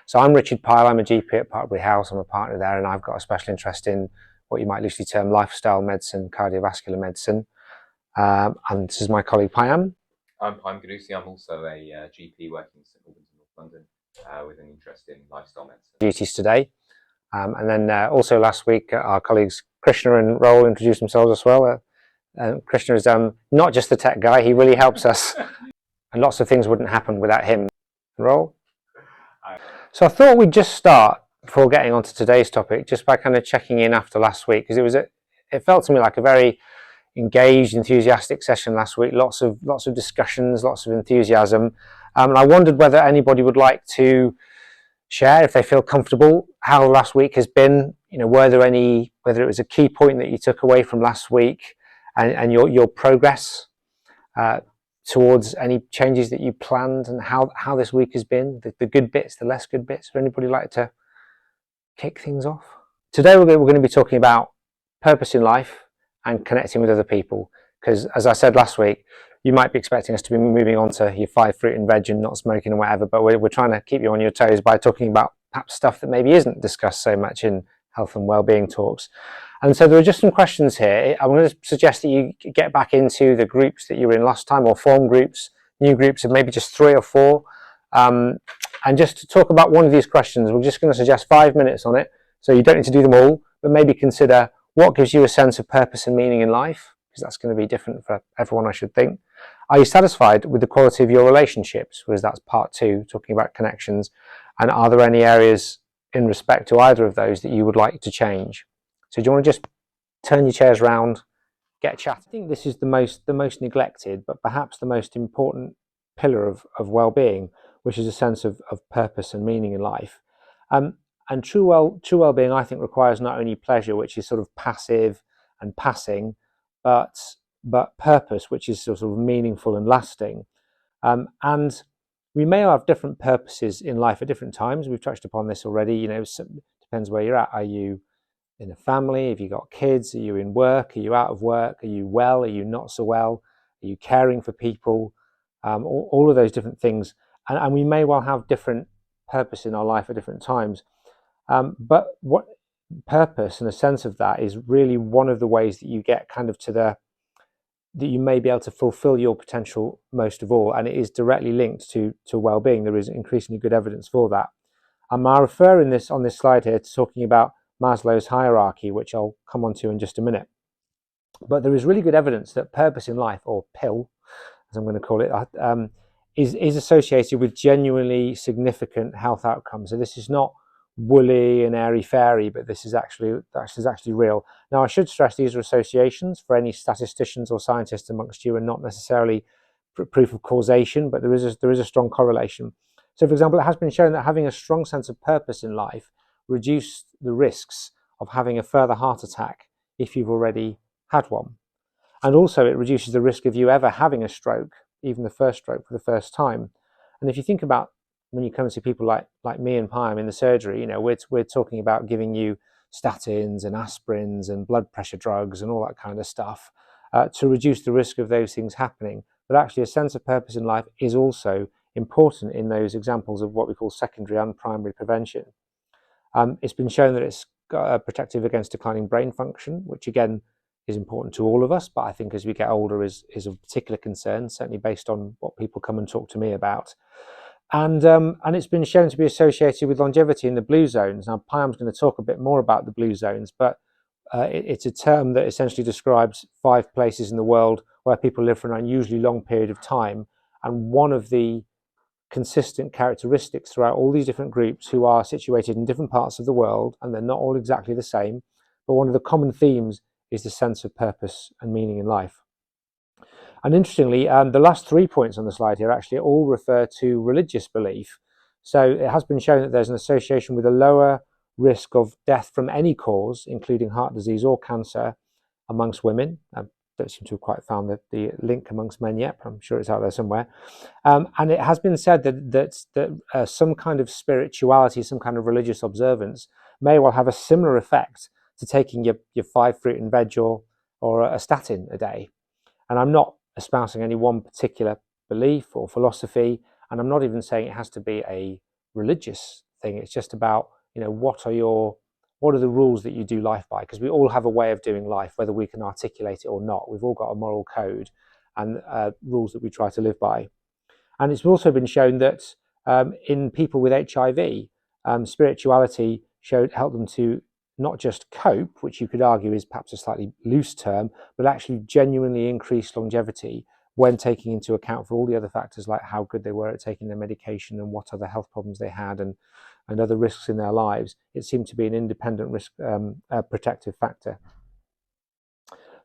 So I'm Richard Pyle, I'm a GP at Parkbury House, I'm a partner there, and I've got a special interest in what you might loosely term lifestyle medicine, cardiovascular medicine. And this is my colleague Payam. I'm Ganusi. I'm also a GP working in St Albans in North London with an interest in lifestyle medicine. Duties today. And then also last week, our colleagues Krishna and Roel introduced themselves as well. Krishna is not just the tech guy, he really helps us. And lots of things wouldn't happen without him. Roel? So I thought we'd just start, before getting on to today's topic, just by kind of checking in after last week, because it felt to me like a very engaged, enthusiastic session last week. Lots of discussions, lots of enthusiasm. And I wondered whether anybody would like to share, if they feel comfortable, how last week has been. You know, whether it was a key point that you took away from last week, and your progress towards any changes that you planned, and how this week has been, the good bits, the less good bits. Would anybody like to kick things off? Today we're going to be talking about purpose in life and connecting with other people, because as I said last week, you might be expecting us to be moving on to your 5 fruit and veg and not smoking and whatever, but we're trying to keep you on your toes by talking about perhaps stuff that maybe isn't discussed so much in health and well-being talks. And so there are just some questions here. I'm going to suggest that you get back into the groups that you were in last time, or form groups, new groups of maybe just 3 or 4. And just to talk about one of these questions, we're just going to suggest 5 minutes on it. So you don't need to do them all, but maybe consider what gives you a sense of purpose and meaning in life, because that's going to be different for everyone, I should think. Are you satisfied with the quality of your relationships? Because that's part 2, talking about connections. And are there any areas in respect to either of those that you would like to change? So do you want to just turn your chairs around, get chatting? I think this is the most neglected, but perhaps the most important pillar of well-being, which is a sense of purpose and meaning in life. And true well-being, I think, requires not only pleasure, which is sort of passive and passing, but purpose, which is sort of meaningful and lasting. And we may have different purposes in life at different times. We've touched upon this already. You know, it depends where you're at. Are you in a family? Have you got kids? Are you in work? Are you out of work? Are you well? Are you not so well? Are you caring for people? All of those different things. And we may well have different purpose in our life at different times. But what purpose and a sense of that is really one of the ways that you get kind of to that you may be able to fulfill your potential most of all, and it is directly linked to well-being. There is increasingly good evidence for that. I refer on this slide here to talking about Maslow's hierarchy, which I'll come on to in just a minute. But there is really good evidence that purpose in life, or PIL, as I'm going to call it, is associated with genuinely significant health outcomes. So this is not woolly and airy-fairy, but this is actually real. Now, I should stress these are associations for any statisticians or scientists amongst you, and not necessarily proof of causation, but there is a strong correlation. So, for example, it has been shown that having a strong sense of purpose in life reduces the risks of having a further heart attack if you've already had one. And also it reduces the risk of you ever having a stroke, even the first stroke for the first time. And if you think about when you come to people like me and Payam in the surgery, you know, we're talking about giving you statins and aspirins and blood pressure drugs and all that kind of stuff to reduce the risk of those things happening. But actually a sense of purpose in life is also important in those examples of what we call secondary and primary prevention. It's been shown that it's protective against declining brain function, which again is important to all of us, but I think as we get older is of particular concern, certainly based on what people come and talk to me about. And it's been shown to be associated with longevity in the blue zones. Now, Payam's going to talk a bit more about the blue zones, but it's a term that essentially describes 5 places in the world where people live for an unusually long period of time. And one of the consistent characteristics throughout all these different groups, who are situated in different parts of the world, and they're not all exactly the same, but one of the common themes is the sense of purpose and meaning in life. And interestingly, the last 3 points on the slide here actually all refer to religious belief. So it has been shown that there's an association with a lower risk of death from any cause, including heart disease or cancer, amongst women. I don't seem to have quite found the link amongst men yet, but I'm sure it's out there somewhere. And it has been said that some kind of spirituality, some kind of religious observance may well have a similar effect to taking your 5 fruit and veg or a statin a day. And I'm not espousing any one particular belief or philosophy, and I'm not even saying it has to be a religious thing. It's just about, what are the rules that you do life by? Because we all have a way of doing life, whether we can articulate it or not. We've all got a moral code and rules that we try to live by. And it's also been shown that in people with HIV, spirituality helped them to not just cope, which you could argue is perhaps a slightly loose term, but actually genuinely increase longevity when taking into account for all the other factors, like how good they were at taking their medication and what other health problems they had and other risks in their lives. It seemed to be an independent risk protective factor.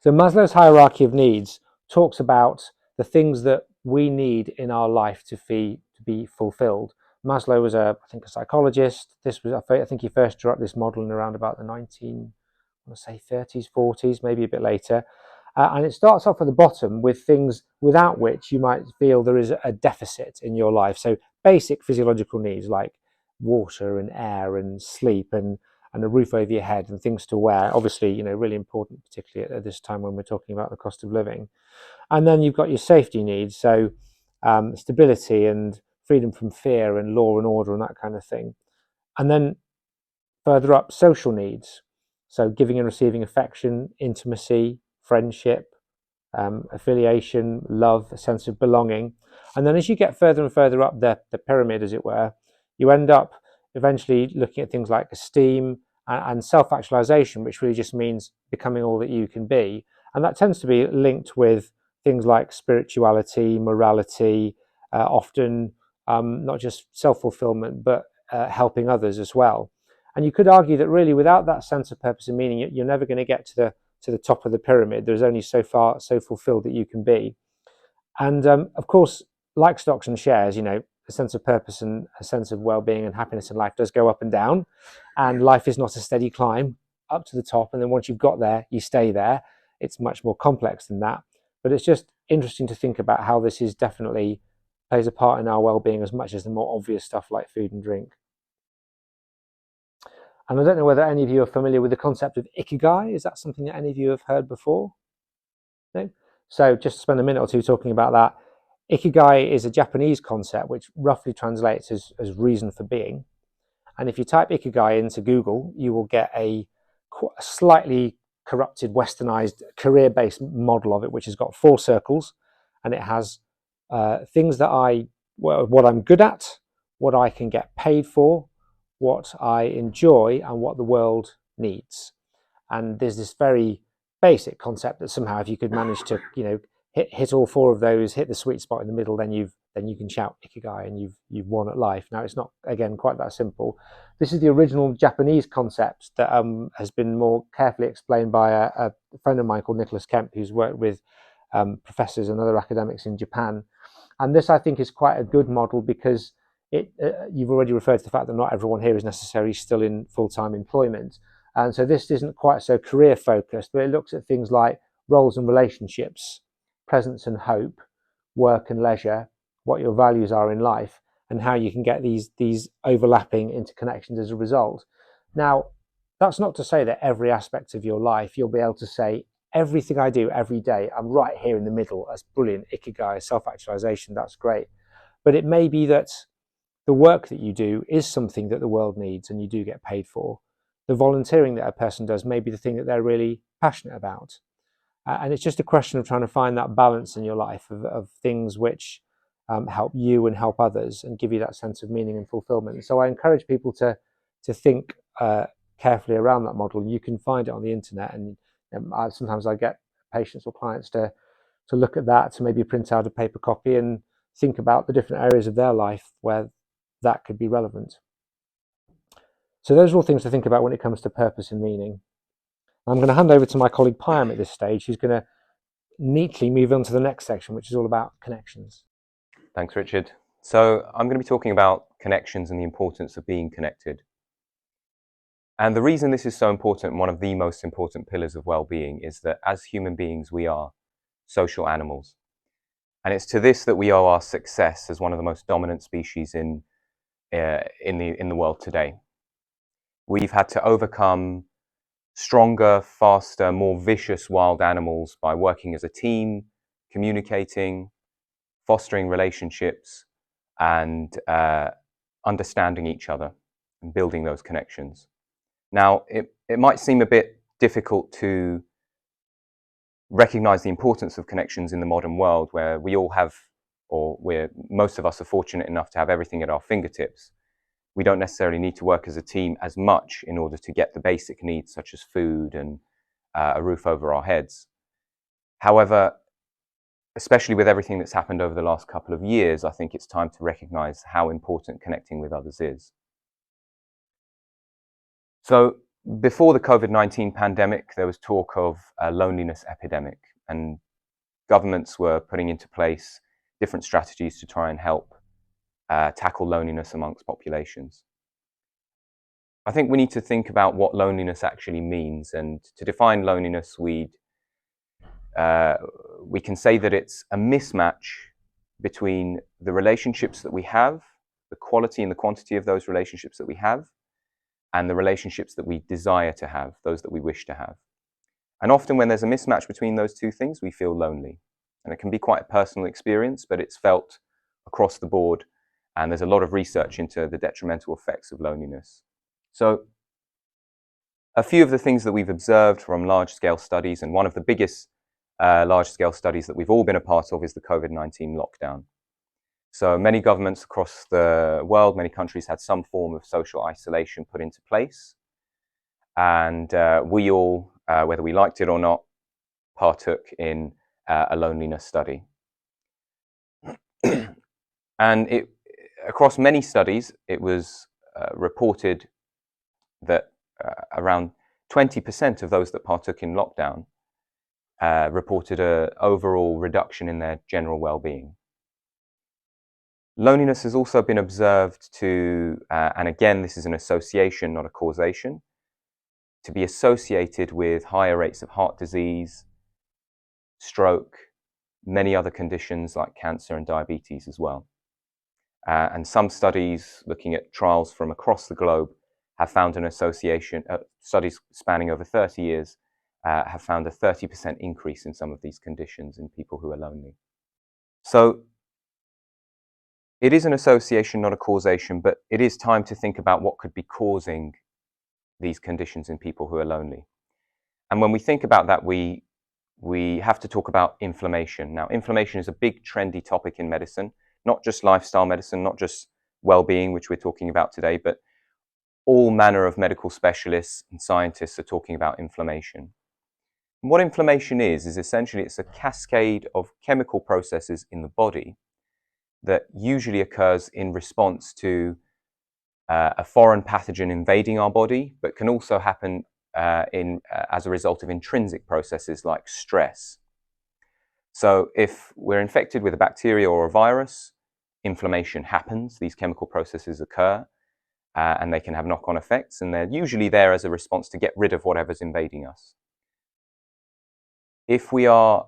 So Maslow's hierarchy of needs talks about the things that we need in our life to be fulfilled. Maslow was I think a psychologist. I think he first drew up this model in around about the 30s, 40s, maybe a bit later. And it starts off at the bottom with things without which you might feel there is a deficit in your life. So basic physiological needs like water and air and sleep and a roof over your head and things to wear. Obviously, really important, particularly at this time when we're talking about the cost of living. And then you've got your safety needs, so stability and freedom from fear and law and order and that kind of thing. And then further up, social needs, so giving and receiving affection, intimacy, friendship, affiliation, love, a sense of belonging. And then as you get further and further up the pyramid, as it were, you end up eventually looking at things like esteem and self-actualization, which really just means becoming all that you can be. And that tends to be linked with things like spirituality, morality, often not just self-fulfillment, but helping others as well. And you could argue that really without that sense of purpose and meaning, you're never going to get to the top of the pyramid. There's only so fulfilled that you can be. And of course, like stocks and shares, a sense of purpose and a sense of well-being and happiness in life does go up and down. And life is not a steady climb up to the top. And then once you've got there, you stay there. It's much more complex than that. But it's just interesting to think about how this is definitely plays a part in our well-being as much as the more obvious stuff like food and drink. And I don't know whether any of you are familiar with the concept of Ikigai. Is that something that any of you have heard before? No? So just spend a minute or two talking about that. Ikigai is a Japanese concept which roughly translates as reason for being. And if you type Ikigai into Google, you will get a slightly corrupted, westernized, career-based model of it, which has got 4 circles, and it has things that what I'm good at, what I can get paid for, what I enjoy, and what the world needs. And there's this very basic concept that somehow if you could manage to, hit all 4 of those, hit the sweet spot in the middle, then you can shout Ikigai and you've won at life. Now, it's not, again, quite that simple. This is the original Japanese concept that has been more carefully explained by a friend of mine called Nicholas Kemp, who's worked with professors and other academics in Japan. And this, I think, is quite a good model because you've already referred to the fact that not everyone here is necessarily still in full-time employment. And so this isn't quite so career-focused, but it looks at things like roles and relationships, presence and hope, work and leisure, what your values are in life, and how you can get these overlapping interconnections as a result. Now, that's not to say that every aspect of your life you'll be able to say, everything I do every day, I'm right here in the middle. That's brilliant. Ikigai, self-actualization, that's great. But it may be that the work that you do is something that the world needs and you do get paid for. The volunteering that a person does may be the thing that they're really passionate about. And it's just a question of trying to find that balance in your life of things which help you and help others and give you that sense of meaning and fulfillment. So I encourage people to think carefully around that model. You can find it on the internet, and sometimes I get patients or clients to look at that, to maybe print out a paper copy and think about the different areas of their life where that could be relevant. So those are all things to think about when it comes to purpose and meaning. I'm going to hand over to my colleague Payam at this stage, who's going to neatly move on to the next section, which is all about connections. Thanks, Richard. So I'm going to be talking about connections and the importance of being connected. And the reason this is so important, one of the most important pillars of well-being, is that as human beings, we are social animals. And it's to this that we owe our success as one of the most dominant species in the world today. We've had to overcome stronger, faster, more vicious wild animals by working as a team, communicating, fostering relationships, and understanding each other. and building those connections. Now, it might seem a bit difficult to recognize the importance of connections in the modern world, where we all have, or where most of us are fortunate enough to have everything at our fingertips. We don't necessarily need to work as a team as much in order to get the basic needs such as food and a roof over our heads. However, especially with everything that's happened over the last couple of years, I think it's time to recognize how important connecting with others is. So before the COVID-19 pandemic, there was talk of a loneliness epidemic, and governments were putting into place different strategies to try and help tackle loneliness amongst populations. I think we need to think about what loneliness actually means, and to define loneliness, we can say that it's a mismatch between the relationships that we have, the quality and the quantity of those relationships that we have, and the relationships that we desire to have, those that we wish to have. And often when there's a mismatch between those two things, we feel lonely. And it can be quite a personal experience, but it's felt across the board. And there's a lot of research into the detrimental effects of loneliness. So a few of the things that we've observed from large-scale studies, and one of the biggest large-scale studies that we've all been a part of is the COVID-19 lockdown. So many governments across the world, many countries had some form of social isolation put into place. And we all, whether we liked it or not, partook in a loneliness study. And across many studies, it was reported that around 20% of those that partook in lockdown reported an overall reduction in their general well-being. Loneliness has also been observed to, and again, this is an association, not a causation, to be associated with higher rates of heart disease, stroke, many other conditions like cancer and diabetes as well. And some studies looking at trials from across the globe have found an association, studies spanning over 30 years, have found a 30% increase in some of these conditions in people who are lonely. So it is an association, not a causation, but it is time to think about what could be causing these conditions in people who are lonely. And when we think about that, we have to talk about inflammation. Now, inflammation is a big trendy topic in medicine, not just lifestyle medicine, not just well-being, which we're talking about today, but all manner of medical specialists and scientists are talking about inflammation. And what inflammation is essentially it's a cascade of chemical processes in the body that usually occurs in response to a foreign pathogen invading our body, but can also happen as a result of intrinsic processes like stress. So if we're infected with a bacteria or a virus, inflammation happens, these chemical processes occur, and they can have knock-on effects, and they're usually there as a response to get rid of whatever's invading us. If we are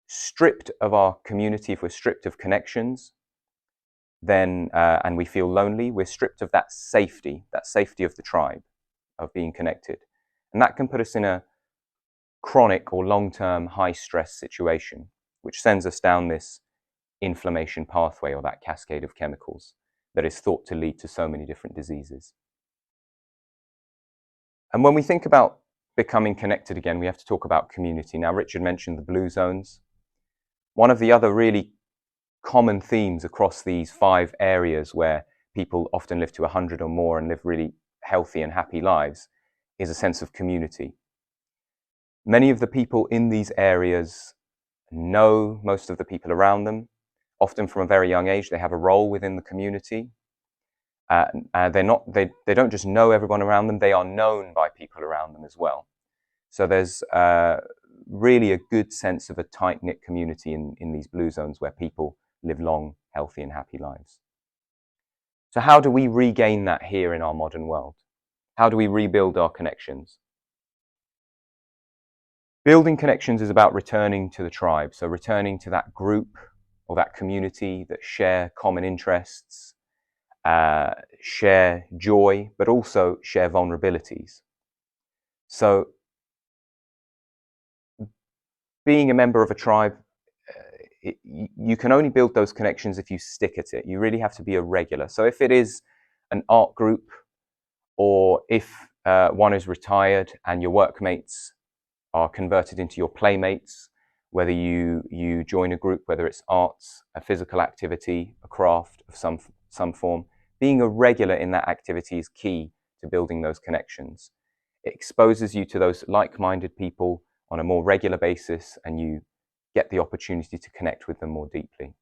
stripped of our community, if we're stripped of connections, then, and we feel lonely, we're stripped of that safety of the tribe, of being connected. And that can put us in a chronic or long-term high-stress situation, which sends us down this inflammation pathway, or that cascade of chemicals that is thought to lead to so many different diseases. And when we think about becoming connected again, we have to talk about community. Now, Richard mentioned the blue zones. One of the other really common themes across these 5 areas where people often live to 100 or more and live really healthy and happy lives is a sense of community. Many of the people in these areas know most of the people around them. Often from a very young age, they have a role within the community. They don't just know everyone around them, they are known by people around them as well. So there's really a good sense of a tight-knit community in these blue zones where people live long, healthy and happy lives. So how do we regain that here in our modern world? How do we rebuild our connections? Building connections is about returning to the tribe, so returning to that group or that community that share common interests, share joy, but also share vulnerabilities. So being a member of a tribe, you can only build those connections if you stick at it. You really have to be a regular. So if it is an art group, or if one is retired and your workmates are converted into your playmates, whether you join a group, whether it's arts, a physical activity, a craft of some form. Being a regular in that activity is key to building those connections. It exposes you to those like-minded people on a more regular basis, and you get the opportunity to connect with them more deeply.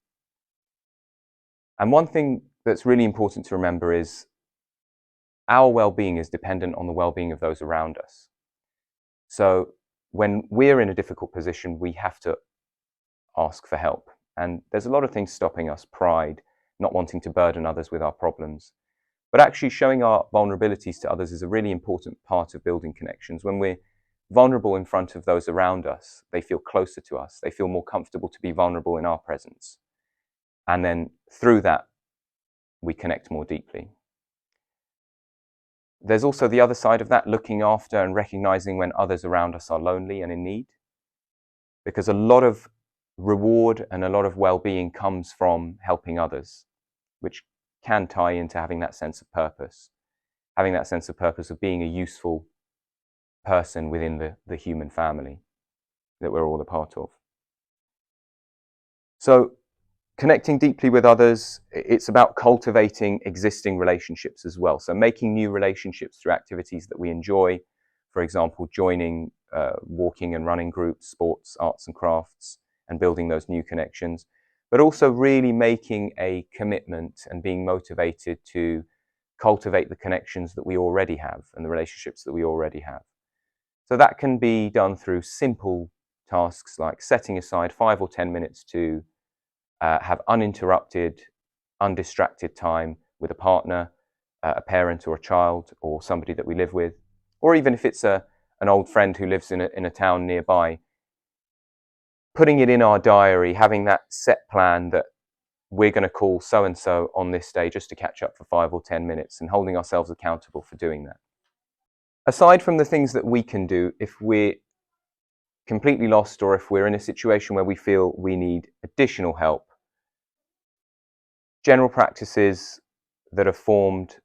And one thing that's really important to remember is our well-being is dependent on the well-being of those around us. So when we're in a difficult position, we have to ask for help. And there's a lot of things stopping us: pride, not wanting to burden others with our problems. But actually showing our vulnerabilities to others is a really important part of building connections. When we're vulnerable in front of those around us, they feel closer to us. They feel more comfortable to be vulnerable in our presence. And then through that, we connect more deeply. There's also the other side of that, looking after and recognizing when others around us are lonely and in need. Because a lot of reward and a lot of well-being comes from helping others, which can tie into having that sense of purpose. Having that sense of purpose of being a useful person within the human family that we're all a part of. So connecting deeply with others, it's about cultivating existing relationships as well. So making new relationships through activities that we enjoy. For example, joining walking and running groups, sports, arts and crafts, and building those new connections. But also really making a commitment and being motivated to cultivate the connections that we already have and the relationships that we already have. So that can be done through simple tasks like setting aside 5 or 10 minutes to have uninterrupted, undistracted time with a partner, a parent or a child, or somebody that we live with, or even if it's an old friend who lives in a town nearby. Putting it in our diary, having that set plan that we're going to call so-and-so on this day just to catch up for 5 or 10 minutes, and holding ourselves accountable for doing that. Aside from the things that we can do, if we're completely lost or if we're in a situation where we feel we need additional help, general practices that are formed,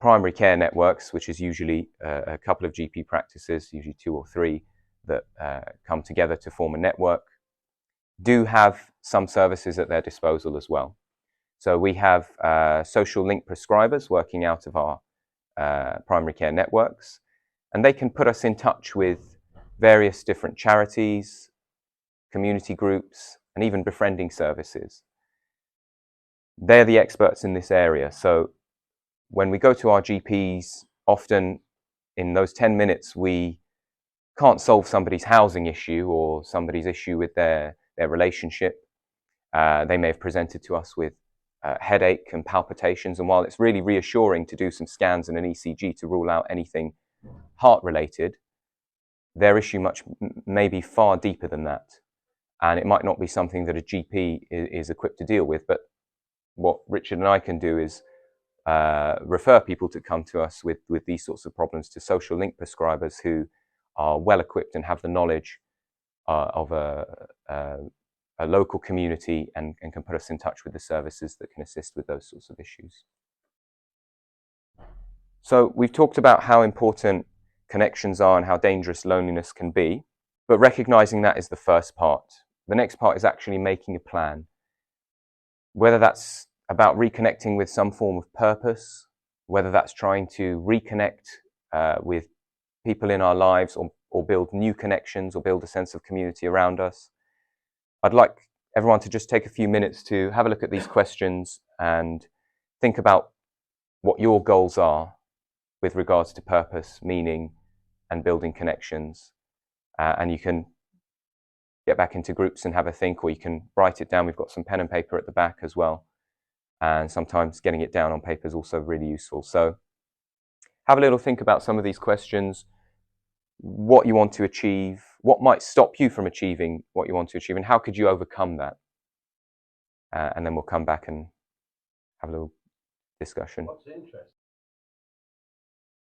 primary care networks, which is usually a couple of GP practices, usually 2 or 3, that come together to form a network, do have some services at their disposal as well. So we have social link prescribers working out of our primary care networks, and they can put us in touch with various different charities, community groups, and even befriending services. They're the experts in this area. So when we go to our GPs, often in those 10 minutes, we can't solve somebody's housing issue or somebody's issue with their relationship. They may have presented to us with headache and palpitations, and while it's really reassuring to do some scans and an ECG to rule out anything heart-related, their issue may be far deeper than that, and it might not be something that a GP is equipped to deal with. But what Richard and I can do is refer people to come to us with these sorts of problems to social link prescribers who are well equipped and have the knowledge of a local community and can put us in touch with the services that can assist with those sorts of issues. So we've talked about how important connections are and how dangerous loneliness can be, but recognizing that is the first part. The next part is actually making a plan, whether that's about reconnecting with some form of purpose, whether that's trying to reconnect with people in our lives, or build new connections, or build a sense of community around us. I'd like everyone to just take a few minutes to have a look at these questions and think about what your goals are with regards to purpose, meaning, and building connections. And you can get back into groups and have a think, or you can write it down. We've got some pen and paper at the back as well. And sometimes getting it down on paper is also really useful. So have a little think about some of these questions, what you want to achieve, what might stop you from achieving what you want to achieve, and how could you overcome that? And then we'll come back and have a little discussion. What's interesting